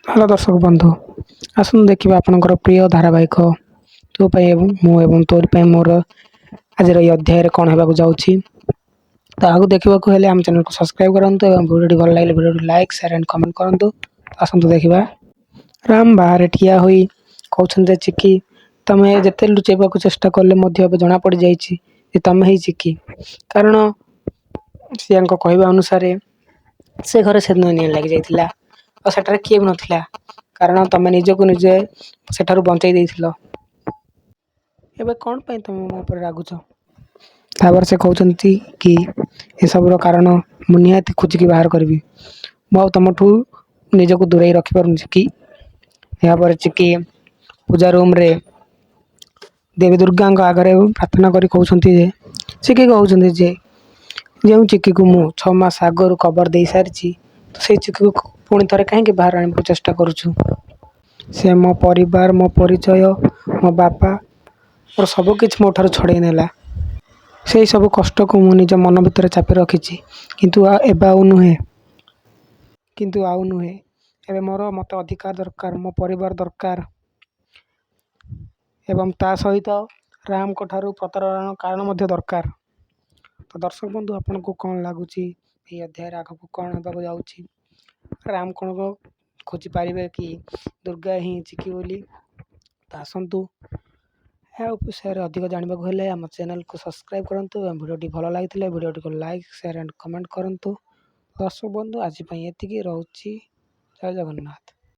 Hello ଦର୍ଶକ ବନ୍ଧୁ, ଆସନ୍ତୁ ଦେଖିବା ଆପଣଙ୍କର ପ୍ରିୟ ଧାରାବାହିକ ତୋ ପାଇଁ ଏବଂ ମୁଁ ଏବଂ ତୋରି ପାଇଁ ମୋର ଆଜିର ଏହି ଅଧ୍ୟାୟରେ କ'ଣ ହେବାକୁ ଯାଉଛି। ତାହାକୁ ଦେଖିବାକୁ ହେଲେ ଆମ ଚ୍ୟାନେଲକୁ ସବସ୍କ୍ରାଇବ୍ କରନ୍ତୁ ଏବଂ ଭିଡ଼ିଓଟି ଭଲ ଲାଗିଲେ ଭିଡ଼ିଓଟି ଲାଇକ୍ ସେୟାର ଆଣ୍ଡ କମେଣ୍ଟ କରନ୍ତୁ। ଆସନ୍ତୁ ଦେଖିବା। ରାମ ବାହାରେ ଠିଆ ହୋଇ କହୁଛନ୍ତି ଯେ ଚିକି, ତମେ ଯେତେ ଲୁଚେଇବାକୁ ଚେଷ୍ଟା କଲେ ମଧ୍ୟ ଏବେ ଜଣାପଡ଼ିଯାଇଛି ଯେ ତମେ ହିଁ ଚିକି। କାରଣ ସିଆଙ୍କ କହିବା ଅନୁସାରେ ସେ ଘରେ ସେଦିନ ନିଆଁ ଲାଗିଯାଇଥିଲା ଆଉ ସେଠାରେ କିଏ ବି ନଥିଲା, କାରଣ ତମେ ନିଜକୁ ନିଜେ ସେଠାରୁ ବଞ୍ଚେଇ ଦେଇଥିଲ। ଏବେ କ'ଣ ପାଇଁ ତମେ ମୋ ଉପରେ ରାଗୁଛ? ତାପରେ ସେ କହୁଛନ୍ତି କି ଏସବୁର କାରଣ ମୁଁ ନିହାତି ଖୋଜିକି ବାହାର କରିବି। ମୁଁ ଆଉ ତମଠୁ ନିଜକୁ ଦୂରେଇ ରଖିପାରୁନି ଚିକି। ଏହାପରେ ଚିକି ପୂଜା ରୁମ୍ରେ ଦେବୀ ଦୁର୍ଗାଙ୍କ ଆଗରେ ପ୍ରାର୍ଥନା କରି କହୁଛନ୍ତି ଯେ ଚିକି କହୁଛନ୍ତି ଯେ ଯେଉଁ ଚିକିକୁ ମୁଁ 6 ମାସ ଆଗରୁ କବର ଦେଇସାରିଛି, ତ ସେଇ ଚିକିକୁ ପୁଣି ଥରେ କାହିଁକି ବାହାର ଆଣିବାକୁ ଚେଷ୍ଟା କରୁଛୁ? ସେ ମୋ ପରିବାର, ମୋ ପରିଚୟ, ମୋ ବାପା, ମୋର ସବୁକିଛି ମୋ ଠାରୁ ଛଡ଼େଇ ନେଲା। ସେଇ ସବୁ କଷ୍ଟକୁ ମୁଁ ନିଜ ମନ ଭିତରେ ଚାପି ରଖିଛି, କିନ୍ତୁ ଆଉ ନୁହେଁ। ଏବେ ମୋତେ ଅଧିକାର ଦରକାର, ମୋ ପରିବାର ଦରକାର ଏବଂ ତା ସହିତ ରାମଙ୍କ ଠାରୁ ପ୍ରତାରଣାର କାରଣ ମଧ୍ୟ ଦରକାର। ତ ଦର୍ଶକ ବନ୍ଧୁ, ଆପଣଙ୍କୁ କ'ଣ ଲାଗୁଛି ଏହି ଅଧ୍ୟାୟରେ ଆଗକୁ କ'ଣ ହେବାକୁ ଯାଉଛି? ରାମ କ'ଣ ଖୋଜି ପାରିବେ କି ଦୁର୍ଗା ହିଁ ଚିକି ବୋଲି? ତ ଆସନ୍ତୁ, ଏହା ବିଷୟରେ ଅଧିକ ଜାଣିବାକୁ ହେଲେ ଆମ ଚ୍ୟାନେଲକୁ ସବସ୍କ୍ରାଇବ୍ କରନ୍ତୁ ଏବଂ ଭିଡ଼ିଓଟି ଭଲ ଲାଗିଥିଲେ ଭିଡ଼ିଓଟିକୁ ଲାଇକ୍ ସେୟାର ଆଣ୍ଡ କମେଣ୍ଟ କରନ୍ତୁ। ଦର୍ଶକ ବନ୍ଧୁ, ଆଜି ପାଇଁ ଏତିକି ରହୁଛି। ଜୟ ଜଗନ୍ନାଥ।